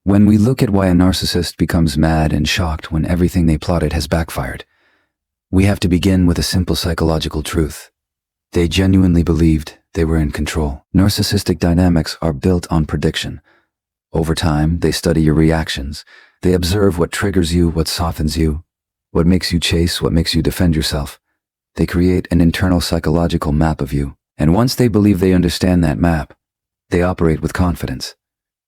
When we look at why a narcissist becomes mad and shocked when everything they plotted has backfired, we have to begin with a simple psychological truth. They genuinely believed they were in control. Narcissistic dynamics are built on prediction. Over time, they study your reactions. They observe what triggers you, what softens you, what makes you chase, what makes you defend yourself. They create an internal psychological map of you. And once they believe they understand that map, they operate with confidence.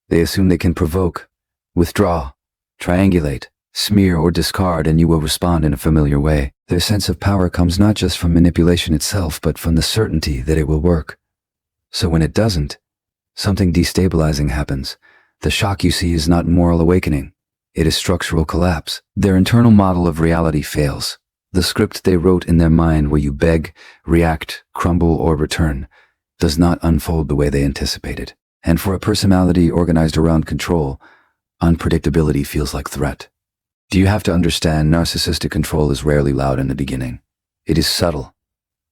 They assume they can provoke, withdraw, triangulate, smear, or discard, and you will respond in a familiar way. Their sense of power comes not just from manipulation itself, but from the certainty that it will work. So when it doesn't, something destabilizing happens. The shock you see is not moral awakening. It is structural collapse. Their internal model of reality fails. The script they wrote in their mind where you beg, react, crumble, or return does not unfold the way they anticipated. And for a personality organized around control, unpredictability feels like threat. Do you have to understand, narcissistic control is rarely loud in the beginning. It is subtle.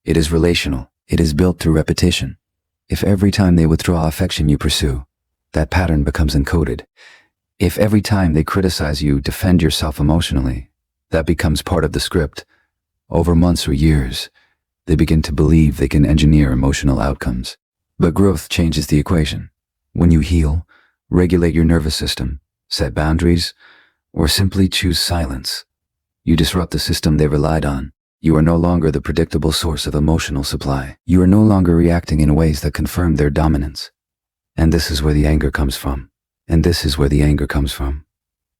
It is relational. It is built through repetition. If every time they withdraw affection you pursue, that pattern becomes encoded. If every time they criticize you, defend yourself emotionally, that becomes part of the script. Over months or years, they begin to believe they can engineer emotional outcomes. But growth changes the equation. When you heal, regulate your nervous system, set boundaries, or simply choose silence, you disrupt the system they relied on. You are no longer the predictable source of emotional supply. You are no longer reacting in ways that confirm their dominance. And this is where the anger comes from.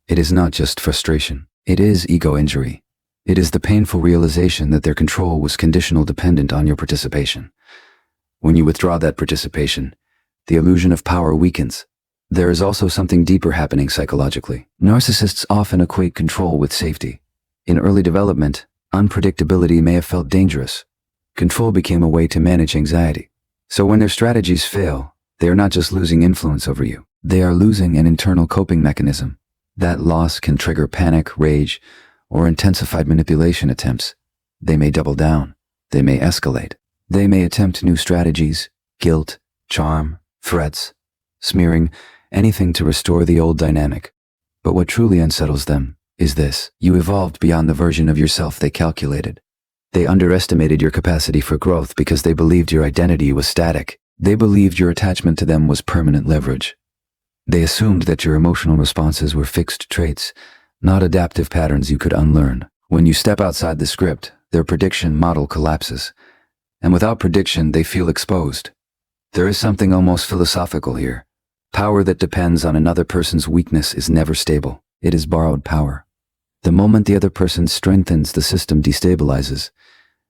It is not just frustration. It is ego injury. It is the painful realization that their control was conditional dependent on your participation. When you withdraw that participation, the illusion of power weakens. There is also something deeper happening psychologically. Narcissists often equate control with safety. In early development, unpredictability may have felt dangerous. Control became a way to manage anxiety. So when their strategies fail, they are not just losing influence over you. They are losing an internal coping mechanism. That loss can trigger panic, rage, or intensified manipulation attempts. They may double down. They may escalate. They may attempt new strategies, guilt, charm, threats, smearing, anything to restore the old dynamic. But what truly unsettles them is this: you evolved beyond the version of yourself they calculated. They underestimated your capacity for growth because they believed your identity was static. They believed your attachment to them was permanent leverage. They assumed that your emotional responses were fixed traits, not adaptive patterns you could unlearn. When you step outside the script, their prediction model collapses. And without prediction, they feel exposed. There is something almost philosophical here. Power that depends on another person's weakness is never stable. It is borrowed power. The moment the other person strengthens, the system destabilizes.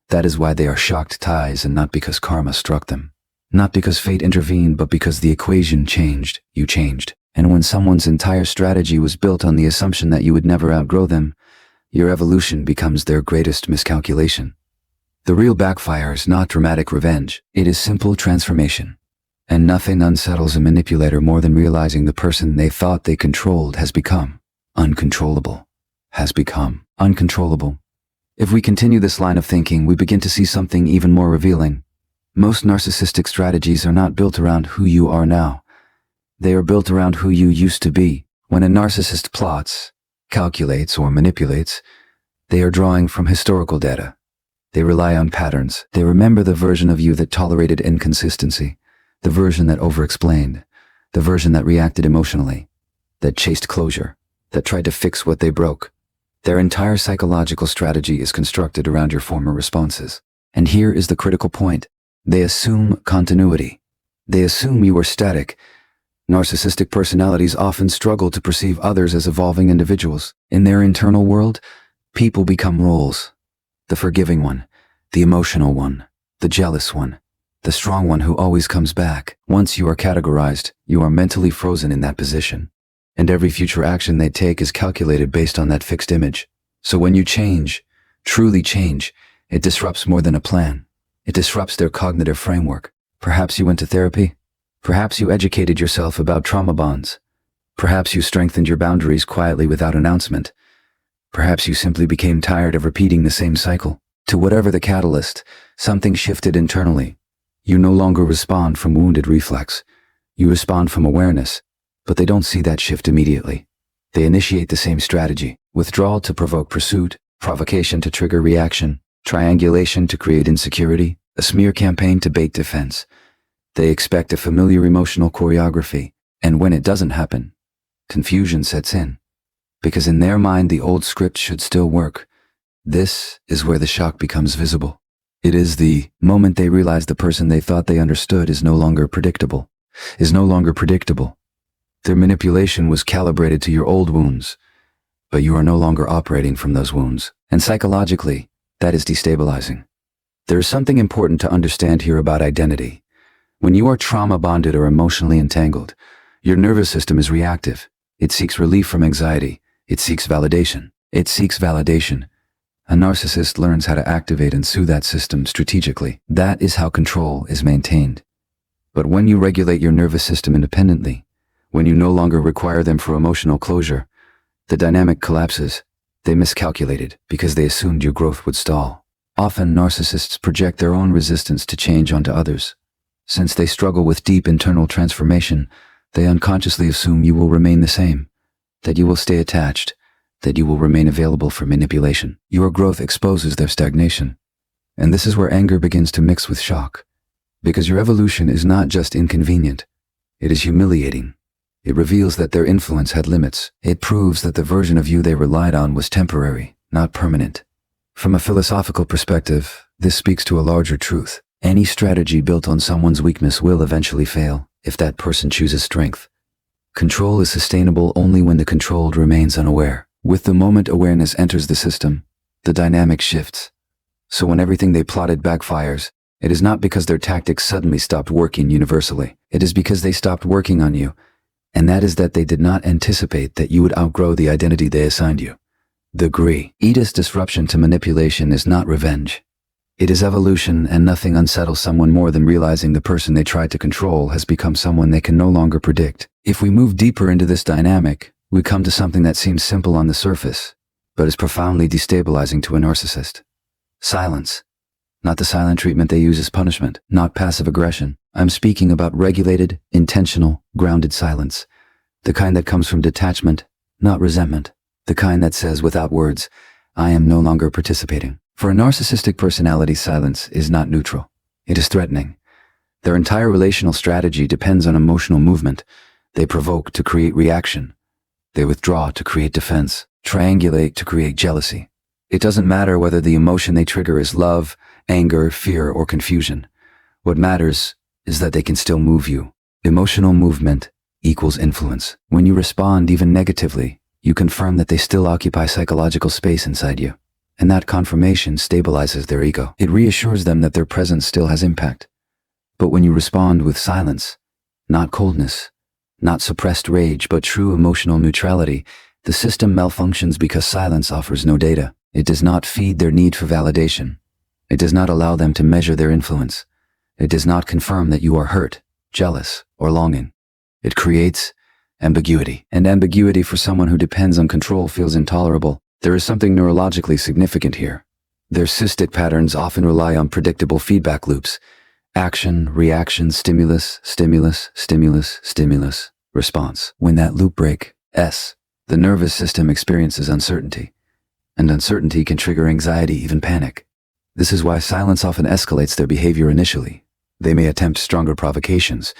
That is why they are shocked ties, and not because karma struck them. Not because fate intervened, but because the equation changed. You changed. And when someone's entire strategy was built on the assumption that you would never outgrow them, your evolution becomes their greatest miscalculation. The real backfire is not dramatic revenge. It is simple transformation. And nothing unsettles a manipulator more than realizing the person they thought they controlled has become uncontrollable. If we continue this line of thinking, we begin to see something even more revealing. Most narcissistic strategies are not built around who you are now. They are built around who you used to be. When a narcissist plots, calculates, or manipulates, they are drawing from historical data. They rely on patterns. They remember the version of you that tolerated inconsistency, the version that overexplained, the version that reacted emotionally, that chased closure, that tried to fix what they broke. Their entire psychological strategy is constructed around your former responses. And here is the critical point. They assume continuity. They assume you are static. Narcissistic personalities often struggle to perceive others as evolving individuals. In their internal world, people become roles. The forgiving one, the emotional one, the jealous one, the strong one who always comes back. Once you are categorized, you are mentally frozen in that position. And every future action they take is calculated based on that fixed image. So when you change, truly change, it disrupts more than a plan. It disrupts their cognitive framework. Perhaps you went to therapy. Perhaps you educated yourself about trauma bonds. Perhaps you strengthened your boundaries quietly without announcement. Perhaps you simply became tired of repeating the same cycle. To whatever the catalyst, something shifted internally. You no longer respond from wounded reflex. You respond from awareness. But they don't see that shift immediately. They initiate the same strategy: withdrawal to provoke pursuit, provocation to trigger reaction, triangulation to create insecurity, a smear campaign to bait defense. They expect a familiar emotional choreography, and when it doesn't happen, confusion sets in. Because in their mind, the old script should still work. This is where the shock becomes visible. It is the moment they realize the person they thought they understood is no longer predictable. Their manipulation was calibrated to your old wounds, but you are no longer operating from those wounds. And psychologically, that is destabilizing. There is something important to understand here about identity. When you are trauma-bonded or emotionally entangled, your nervous system is reactive. It seeks relief from anxiety. It seeks validation. A narcissist learns how to activate and soothe that system strategically. That is how control is maintained. But when you regulate your nervous system independently, when you no longer require them for emotional closure, the dynamic collapses. They miscalculated because they assumed your growth would stall. Often, narcissists project their own resistance to change onto others. Since they struggle with deep internal transformation, they unconsciously assume you will remain the same, that you will stay attached, that you will remain available for manipulation. Your growth exposes their stagnation. And this is where anger begins to mix with shock. Because your evolution is not just inconvenient, it is humiliating. It reveals that their influence had limits. It proves that the version of you they relied on was temporary, not permanent. From a philosophical perspective, this speaks to a larger truth. Any strategy built on someone's weakness will eventually fail if that person chooses strength. Control is sustainable only when the controlled remains unaware. With the moment awareness enters the system, the dynamic shifts. So when everything they plotted backfires, it is not because their tactics suddenly stopped working universally. It is because they stopped working on you, and that is that they did not anticipate that you would outgrow the identity they assigned you. The greatest disruption to manipulation is not revenge. It is evolution, and nothing unsettles someone more than realizing the person they tried to control has become someone they can no longer predict. If we move deeper into this dynamic, we come to something that seems simple on the surface, but is profoundly destabilizing to a narcissist. Silence. Not the silent treatment they use as punishment, not passive aggression. I'm speaking about regulated, intentional, grounded silence. The kind that comes from detachment, not resentment. The kind that says without words, I am no longer participating. For a narcissistic personality, silence is not neutral. It is threatening. Their entire relational strategy depends on emotional movement. They provoke to create reaction. They withdraw to create defense, triangulate to create jealousy. It doesn't matter whether the emotion they trigger is love, anger, fear, or confusion. What matters is that they can still move you. Emotional movement equals influence. When you respond even negatively, you confirm that they still occupy psychological space inside you. And that confirmation stabilizes their ego. It reassures them that their presence still has impact. But when you respond with silence, not coldness, not suppressed rage, but true emotional neutrality, the system malfunctions because silence offers no data. It does not feed their need for validation. It does not allow them to measure their influence. It does not confirm that you are hurt, jealous, or longing. It creates ambiguity. And ambiguity for someone who depends on control feels intolerable. There is something neurologically significant here. Their cystic patterns often rely on predictable feedback loops. Action, reaction, stimulus, stimulus, stimulus, stimulus, response. When that loop breaks, the nervous system experiences uncertainty. And uncertainty can trigger anxiety, even panic. This is why silence often escalates their behavior initially. They may attempt stronger provocations,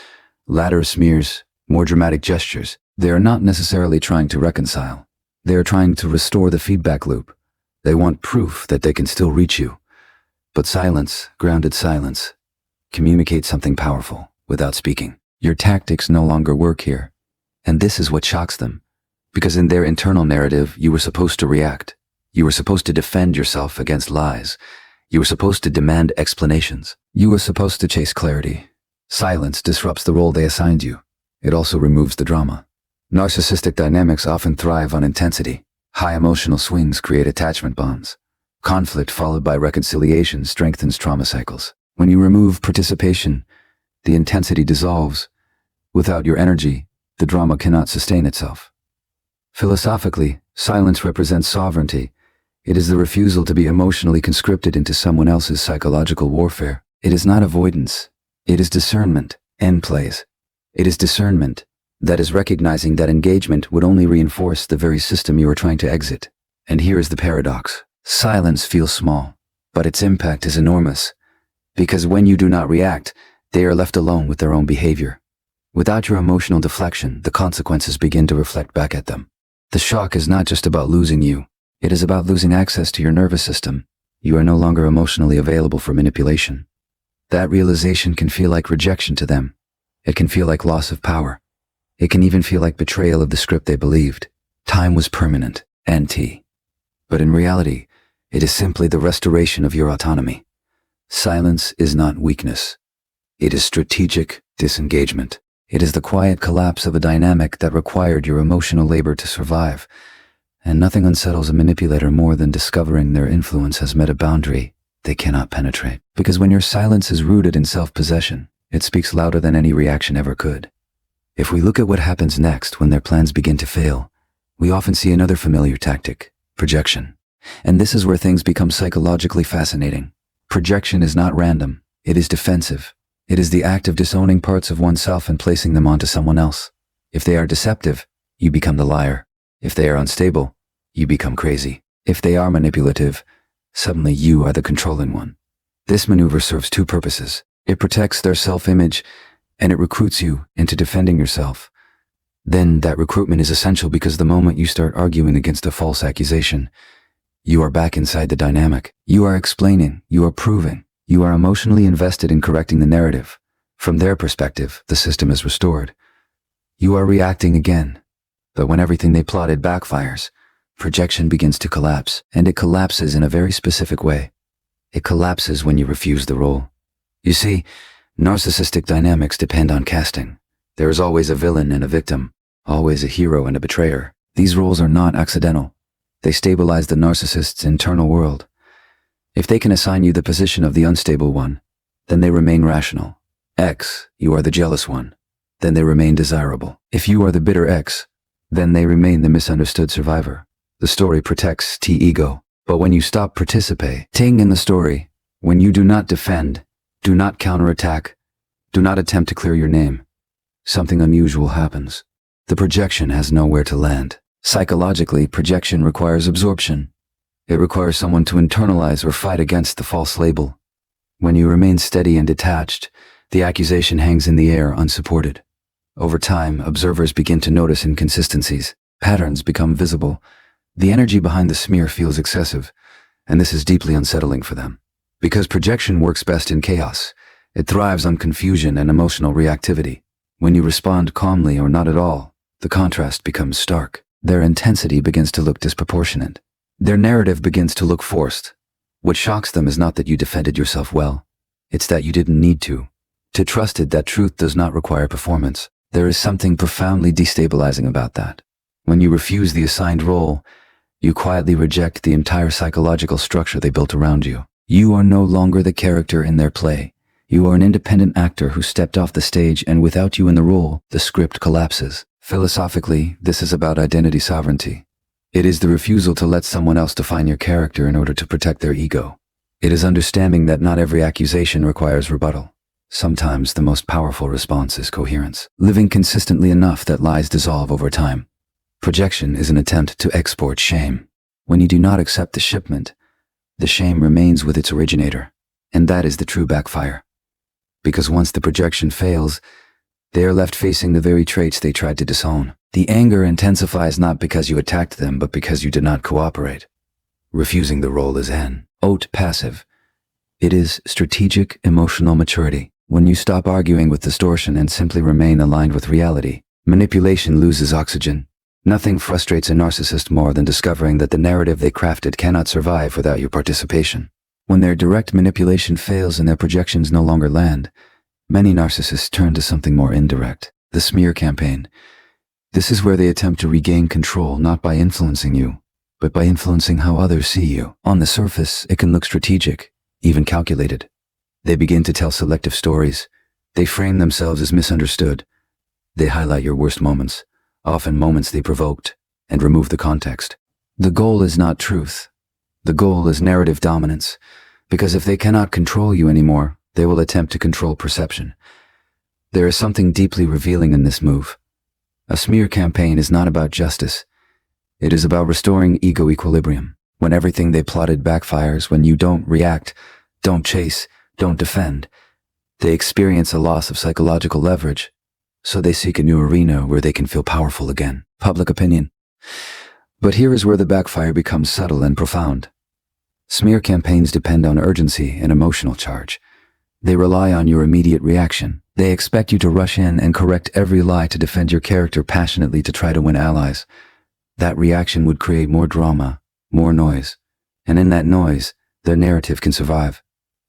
louder smears, more dramatic gestures. They are not necessarily trying to reconcile. They are trying to restore the feedback loop. They want proof that they can still reach you. But silence, grounded silence, communicates something powerful without speaking. Your tactics no longer work here. And this is what shocks them. Because in their internal narrative, you were supposed to react. You were supposed to defend yourself against lies. You were supposed to demand explanations. You were supposed to chase clarity. Silence disrupts the role they assigned you. It also removes the drama. Narcissistic dynamics often thrive on intensity. High emotional swings create attachment bonds. Conflict followed by reconciliation strengthens trauma cycles. When you remove participation, the intensity dissolves. Without your energy, the drama cannot sustain itself. Philosophically, silence represents sovereignty. It is the refusal to be emotionally conscripted into someone else's psychological warfare. It is not avoidance. It is discernment. N plays. It is discernment, That is recognizing that engagement would only reinforce the very system you are trying to exit. And here is the paradox. Silence feels small, but its impact is enormous. Because when you do not react, they are left alone with their own behavior. Without your emotional deflection, the consequences begin to reflect back at them. The shock is not just about losing you. It is about losing access to your nervous system. You are no longer emotionally available for manipulation. That realization can feel like rejection to them. It can feel like loss of power. It can even feel like betrayal of the script they believed. Time was permanent, NT. But in reality, it is simply the restoration of your autonomy. Silence is not weakness. It is strategic disengagement. It is the quiet collapse of a dynamic that required your emotional labor to survive. And nothing unsettles a manipulator more than discovering their influence has met a boundary they cannot penetrate. Because when your silence is rooted in self-possession, it speaks louder than any reaction ever could. If we look at what happens next when their plans begin to fail, we often see another familiar tactic: projection. And this is where things become psychologically fascinating. Projection is not random. It is defensive. It is the act of disowning parts of oneself and placing them onto someone else. If they are deceptive, you become the liar. If they are unstable, you become crazy. If they are manipulative, suddenly you are the controlling one. This maneuver serves two purposes. It protects their self-image, and it recruits you into defending yourself. Then that recruitment is essential because the moment you start arguing against a false accusation, you are back inside the dynamic. You are explaining, you are proving, you are emotionally invested in correcting the narrative. From their perspective, the system is restored. You are reacting again. But when everything they plotted backfires, projection begins to collapse, and it collapses in a very specific way. It collapses when you refuse the role. You see, narcissistic dynamics depend on casting. There is always a villain and a victim, always a hero and a betrayer. These roles are not accidental. They stabilize the narcissist's internal world. If they can assign you the position of the unstable one, then they remain rational. X, you are the jealous one. Then they remain desirable. If you are the bitter X, then they remain the misunderstood survivor. The story protects T-ego. But when you stop participating in the story, when you do not defend, do not counterattack, do not attempt to clear your name, something unusual happens. The projection has nowhere to land. Psychologically, projection requires absorption. It requires someone to internalize or fight against the false label. When you remain steady and detached, the accusation hangs in the air unsupported. Over time, observers begin to notice inconsistencies. Patterns become visible. The energy behind the smear feels excessive, and this is deeply unsettling for them. Because projection works best in chaos, it thrives on confusion and emotional reactivity. When you respond calmly or not at all, the contrast becomes stark. Their intensity begins to look disproportionate. Their narrative begins to look forced. What shocks them is not that you defended yourself well. It's that you didn't need to. To trust it that truth does not require performance. There is something profoundly destabilizing about that. When you refuse the assigned role, you quietly reject the entire psychological structure they built around you. You are no longer the character in their play. You are an independent actor who stepped off the stage, and without you in the role, the script collapses. Philosophically, this is about identity sovereignty. It is the refusal to let someone else define your character in order to protect their ego. It is understanding that not every accusation requires rebuttal. Sometimes the most powerful response is coherence, living consistently enough that lies dissolve over time. Projection is an attempt to export shame. When you do not accept the shipment, the shame remains with its originator, and that is the true backfire. Because once the projection fails, they are left facing the very traits they tried to disown. The anger intensifies not because you attacked them, but because you did not cooperate. Refusing the role is haute passive. It is strategic emotional maturity. When you stop arguing with distortion and simply remain aligned with reality, manipulation loses oxygen. Nothing frustrates a narcissist more than discovering that the narrative they crafted cannot survive without your participation. When their direct manipulation fails and their projections no longer land, many narcissists turn to something more indirect: the smear campaign. This is where they attempt to regain control not by influencing you, but by influencing how others see you. On the surface, it can look strategic, even calculated. They begin to tell selective stories. They frame themselves as misunderstood. They highlight your worst moments, often moments they provoked, and remove the context. The goal is not truth. The goal is narrative dominance, because if they cannot control you anymore, they will attempt to control perception. There is something deeply revealing in this move. A smear campaign is not about justice. It is about restoring ego equilibrium. When everything they plotted backfires, when you don't react, don't chase, don't defend, they experience a loss of psychological leverage, so they seek a new arena where they can feel powerful again. Public opinion. But here is where the backfire becomes subtle and profound. Smear campaigns depend on urgency and emotional charge. They rely on your immediate reaction. They expect you to rush in and correct every lie, to defend your character passionately, to try to win allies. That reaction would create more drama, more noise, and in that noise, their narrative can survive.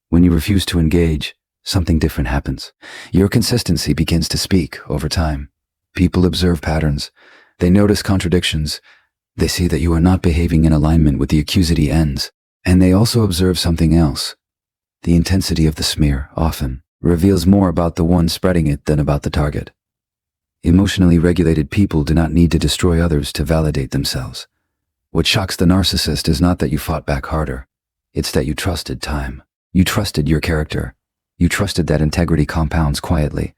When you refuse to engage, something different happens. Your consistency begins to speak over time. People observe patterns. They notice contradictions. They see that you are not behaving in alignment with the accusatory ends. And they also observe something else. The intensity of the smear often reveals more about the one spreading it than about the target. Emotionally regulated people do not need to destroy others to validate themselves. What shocks the narcissist is not that you fought back harder. It's that you trusted time. You trusted your character. You trusted that integrity compounds quietly.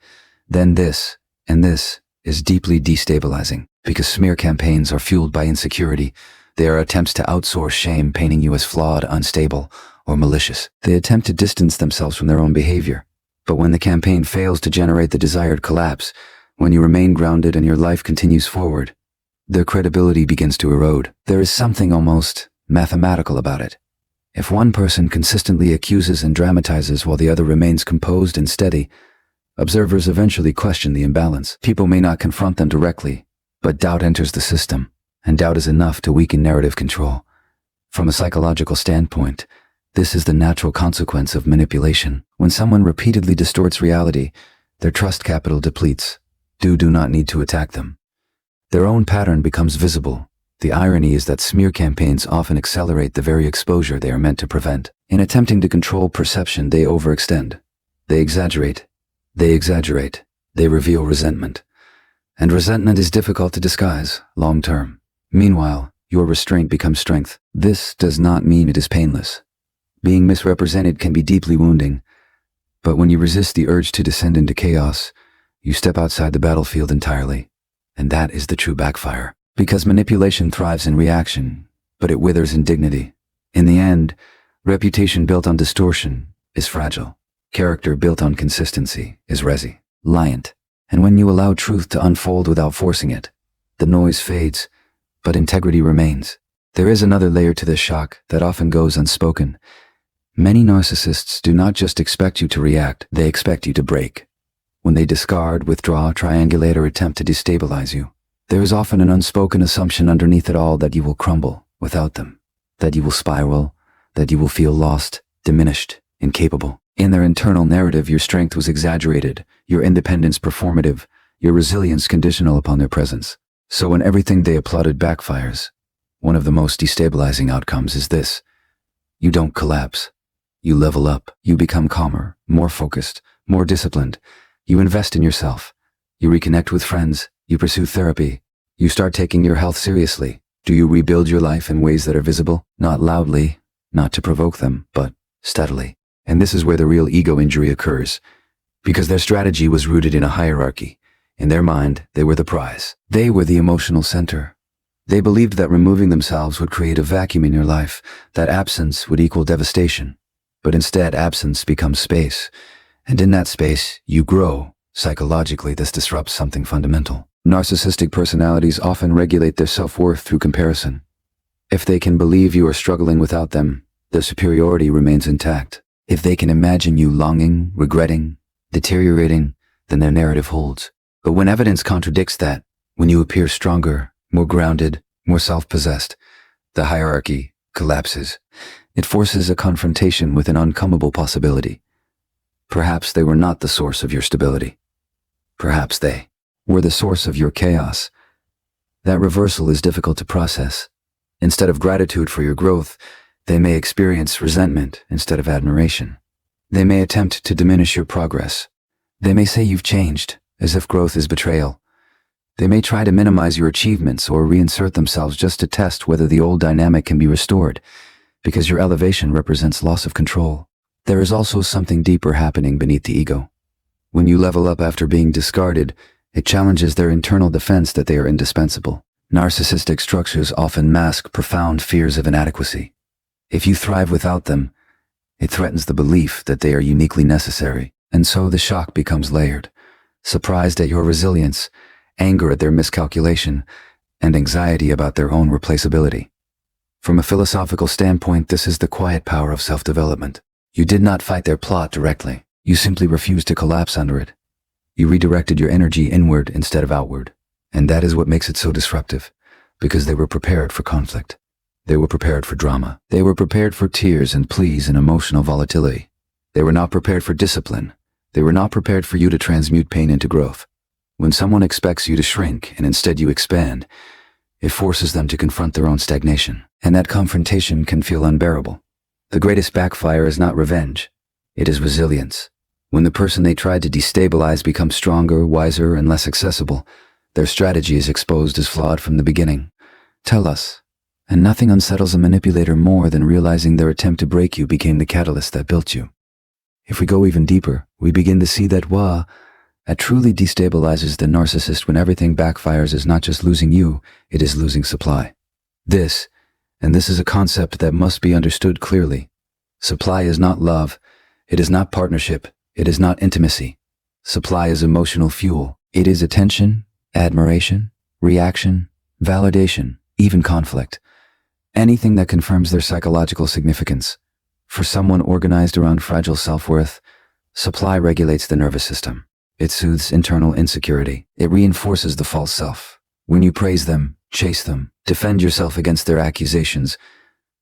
Then this, and this, is deeply destabilizing, because smear campaigns are fueled by insecurity. They are attempts to outsource shame, painting you as flawed, unstable, or malicious. They attempt to distance themselves from their own behavior. But when the campaign fails to generate the desired collapse, when you remain grounded and your life continues forward, their credibility begins to erode. There is something almost mathematical about it. If one person consistently accuses and dramatizes while the other remains composed and steady, observers eventually question the imbalance. People may not confront them directly, but doubt enters the system, and doubt is enough to weaken narrative control. From a psychological standpoint, this is the natural consequence of manipulation. When someone repeatedly distorts reality, their trust capital depletes. You do not need to attack them. Their own pattern becomes visible. The irony is that smear campaigns often accelerate the very exposure they are meant to prevent. In attempting to control perception, they overextend. They exaggerate. They reveal resentment. And resentment is difficult to disguise long term. Meanwhile, your restraint becomes strength. This does not mean it is painless. Being misrepresented can be deeply wounding. But when you resist the urge to descend into chaos, you step outside the battlefield entirely. And that is the true backfire. Because manipulation thrives in reaction, but it withers in dignity. In the end, reputation built on distortion is fragile. Character built on consistency is resilient. And when you allow truth to unfold without forcing it, the noise fades, but integrity remains. There is another layer to this shock that often goes unspoken. Many narcissists do not just expect you to react, they expect you to break. When they discard, withdraw, triangulate, or attempt to destabilize you, there is often an unspoken assumption underneath it all that you will crumble without them, that you will spiral, that you will feel lost, diminished, incapable. In their internal narrative, your strength was exaggerated, your independence performative, your resilience conditional upon their presence. So when everything they applauded backfires, one of the most destabilizing outcomes is this. You don't collapse. You level up. You become calmer, more focused, more disciplined. You invest in yourself. You reconnect with friends. You pursue therapy. You start taking your health seriously. Do you rebuild your life in ways that are visible? Not loudly, not to provoke them, but steadily. And this is where the real ego injury occurs. Because their strategy was rooted in a hierarchy. In their mind, they were the prize. They were the emotional center. They believed that removing themselves would create a vacuum in your life, that absence would equal devastation. But instead, absence becomes space. And in that space, you grow. Psychologically, this disrupts something fundamental. Narcissistic personalities often regulate their self-worth through comparison. If they can believe you are struggling without them, their superiority remains intact. If they can imagine you longing, regretting, deteriorating, then their narrative holds. But when evidence contradicts that, when you appear stronger, more grounded, more self-possessed, the hierarchy collapses. It forces a confrontation with an uncomable possibility. Perhaps they were not the source of your stability. Perhaps they were the source of your chaos. That reversal is difficult to process. Instead of gratitude for your growth, they may experience resentment instead of admiration. They may attempt to diminish your progress. They may say you've changed, as if growth is betrayal. They may try to minimize your achievements or reinsert themselves just to test whether the old dynamic can be restored, because your elevation represents loss of control. There is also something deeper happening beneath the ego. When you level up after being discarded, It challenges their internal defense that they are indispensable. Narcissistic structures often mask profound fears of inadequacy. If you thrive without them, it threatens the belief that they are uniquely necessary, and so the shock becomes layered. Surprised at your resilience, anger at their miscalculation, and anxiety about their own replaceability. From a philosophical standpoint, this is the quiet power of self-development. You did not fight their plot directly. You simply refused to collapse under it. You redirected your energy inward instead of outward. And that is what makes it so disruptive, because they were prepared for conflict. They were prepared for drama. They were prepared for tears and pleas and emotional volatility. They were not prepared for discipline. They were not prepared for you to transmute pain into growth. When someone expects you to shrink and instead you expand, it forces them to confront their own stagnation. And that confrontation can feel unbearable. The greatest backfire is not revenge. It is resilience. When the person they tried to destabilize becomes stronger, wiser, and less accessible, their strategy is exposed as flawed from the beginning. Tell us. And nothing unsettles a manipulator more than realizing their attempt to break you became the catalyst that built you. If we go even deeper, we begin to see that what truly destabilizes the narcissist when everything backfires is not just losing you, it is losing supply. This is a concept that must be understood clearly. Supply is not love. It is not partnership. It is not intimacy. Supply is emotional fuel. It is attention, admiration, reaction, validation, even conflict. Anything that confirms their psychological significance. For someone organized around fragile self-worth, supply regulates the nervous system. It soothes internal insecurity. It reinforces the false self. When you praise them, chase them, defend yourself against their accusations,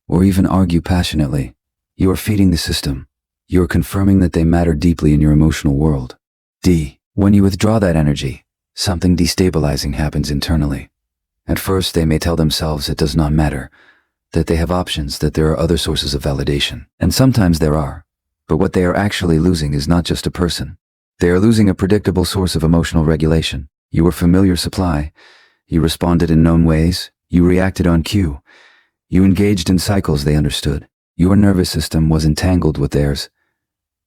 or even argue passionately, you are feeding the system. You are confirming that they matter deeply in your emotional world. When you withdraw that energy, something destabilizing happens internally. At first, they may tell themselves it does not matter, that they have options, that there are other sources of validation. And sometimes there are. But what they are actually losing is not just a person. They are losing a predictable source of emotional regulation. You were familiar supply. You responded in known ways. You reacted on cue. You engaged in cycles they understood. Your nervous system was entangled with theirs.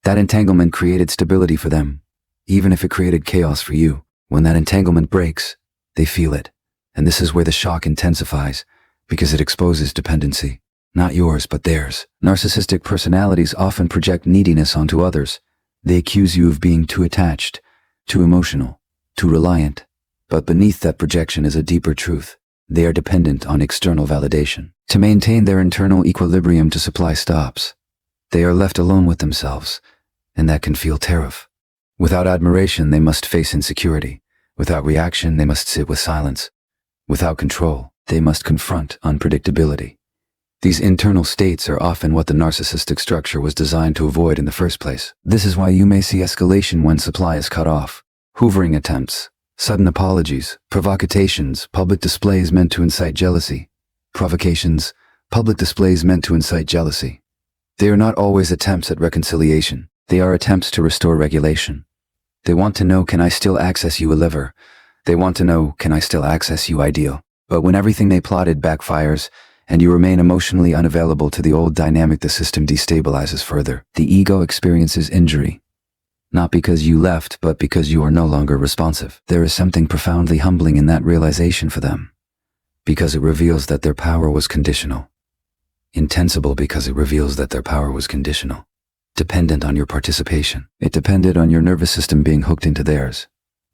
That entanglement created stability for them, even if it created chaos for you. When that entanglement breaks, they feel it. And this is where the shock intensifies, because it exposes dependency. Not yours, but theirs. Narcissistic personalities often project neediness onto others. They accuse you of being too attached, too emotional, too reliant. But beneath that projection is a deeper truth. They are dependent on external validation. To maintain their internal equilibrium to supply stops, they are left alone with themselves, and that can feel terrifying. Without admiration, they must face insecurity. Without reaction, they must sit with silence. Without control, they must confront unpredictability. These internal states are often what the narcissistic structure was designed to avoid in the first place. This is why you may see escalation when supply is cut off. Hoovering attempts, sudden apologies, provocations, public displays meant to incite jealousy. Provocations, public displays meant to incite jealousy. They are not always attempts at reconciliation. They are attempts to restore regulation. They want to know, can I still access you, a liver? They want to know, can I still access you, ideal? But when everything they plotted backfires, and you remain emotionally unavailable to the old dynamic, the system destabilizes further. The ego experiences injury. Not because you left, but because you are no longer responsive. There is something profoundly humbling in that realization for them, because it reveals that their power was conditional. Intensible because it reveals that their power was conditional. Dependent on your participation. It depended on your nervous system being hooked into theirs.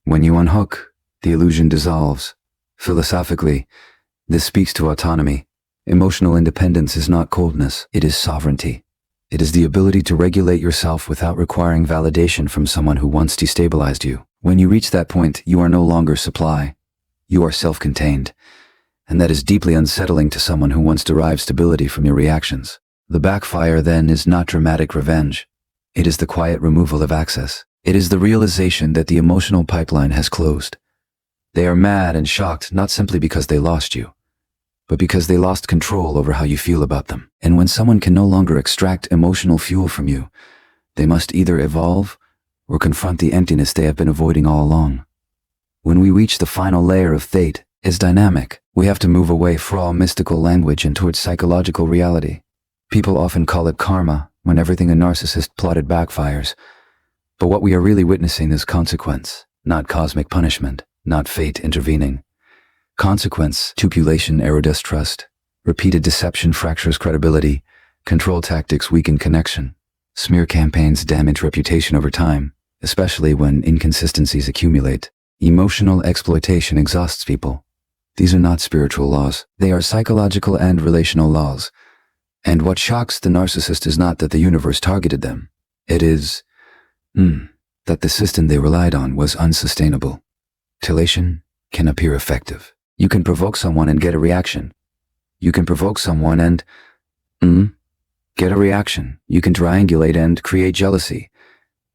When you unhook, the illusion dissolves. Philosophically, this speaks to autonomy. Emotional independence is not coldness, it is sovereignty. It is the ability to regulate yourself without requiring validation from someone who once destabilized you. When you reach that point, you are no longer supply. You are self-contained. And that is deeply unsettling to someone who once derived stability from your reactions. The backfire then is not dramatic revenge. It is the quiet removal of access. It is the realization that the emotional pipeline has closed. They are mad and shocked not simply because they lost you, but because they lost control over how you feel about them. And when someone can no longer extract emotional fuel from you, they must either evolve or confront the emptiness they have been avoiding all along. When we reach the final layer of fate, is dynamic. We have to move away from mystical language and towards psychological reality. People often call it karma when everything a narcissist plotted backfires. But what we are really witnessing is consequence. not cosmic punishment, not fate intervening. Consequence, tupulation erodes trust. Repeated deception fractures credibility. Control tactics weaken connection. Smear campaigns damage reputation over time, especially when inconsistencies accumulate. Emotional exploitation exhausts people. These are not spiritual laws. They are psychological and relational laws. And what shocks the narcissist is not that the universe targeted them. It is, that the system they relied on was unsustainable. Titillation can appear effective. You can provoke someone and get a reaction. You can provoke someone and, get a reaction. You can triangulate and create jealousy.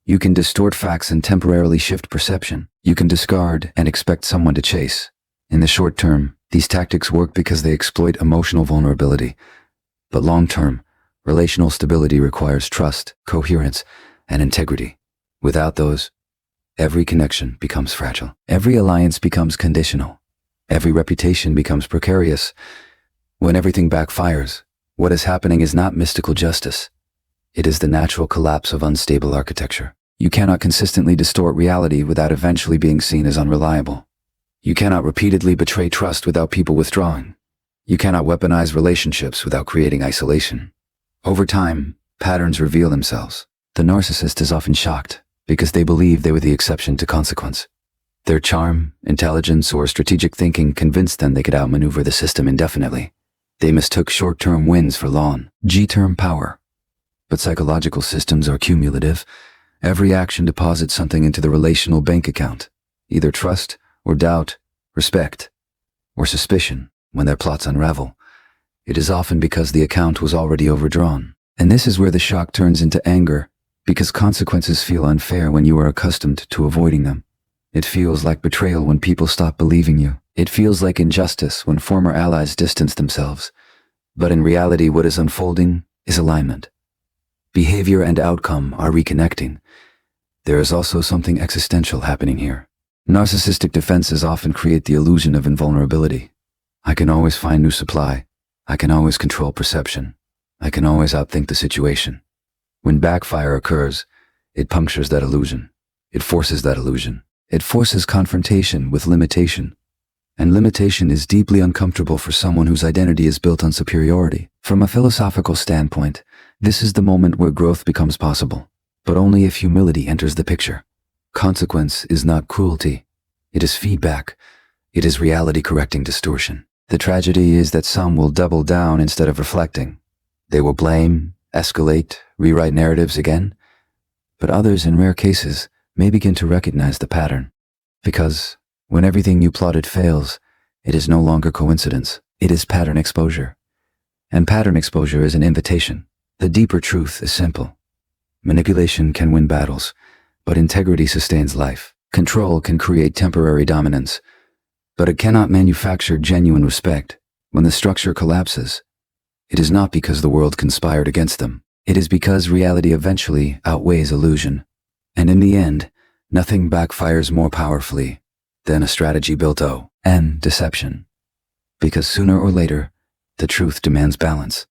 You can distort facts and temporarily shift perception. You can discard and expect someone to chase. In the short term, these tactics work because they exploit emotional vulnerability. But long term, relational stability requires trust, coherence, and integrity. Without those, every connection becomes fragile. Every alliance becomes conditional. Every reputation becomes precarious. When everything backfires, what is happening is not mystical justice. It is the natural collapse of unstable architecture. You cannot consistently distort reality without eventually being seen as unreliable. You cannot repeatedly betray trust without people withdrawing. You cannot weaponize relationships without creating isolation. Over time, patterns reveal themselves. The narcissist is often shocked because they believe they were the exception to consequence. Their charm, intelligence, or strategic thinking convinced them they could outmaneuver the system indefinitely. They mistook short-term wins for long-term power. But psychological systems are cumulative. Every action deposits something into the relational bank account, either trust or doubt, respect or suspicion. When their plots unravel, it is often because the account was already overdrawn. And this is where the shock turns into anger, because consequences feel unfair when you are accustomed to avoiding them. It feels like betrayal when people stop believing you. It feels like injustice when former allies distance themselves. But in reality, what is unfolding is alignment. Behavior and outcome are reconnecting. There is also something existential happening here. Narcissistic defenses often create the illusion of invulnerability. I can always find new supply. I can always control perception. I can always outthink the situation. When backfire occurs, it punctures that illusion. It forces that illusion. It forces confrontation with limitation. And limitation is deeply uncomfortable for someone whose identity is built on superiority. From a philosophical standpoint, this is the moment where growth becomes possible, but only if humility enters the picture. Consequence is not cruelty. It is feedback. It is reality correcting distortion. The tragedy is that some will double down instead of reflecting. They will blame, escalate, rewrite narratives again. But others, in rare cases, may begin to recognize the pattern. Because when everything you plotted fails, it is no longer coincidence. It is pattern exposure. And pattern exposure is an invitation. The deeper truth is simple. Manipulation can win battles, but integrity sustains life. Control can create temporary dominance, but it cannot manufacture genuine respect. When the structure collapses, it is not because the world conspired against them. It is because reality eventually outweighs illusion. And in the end, nothing backfires more powerfully than a strategy built on deception. Because sooner or later, the truth demands balance.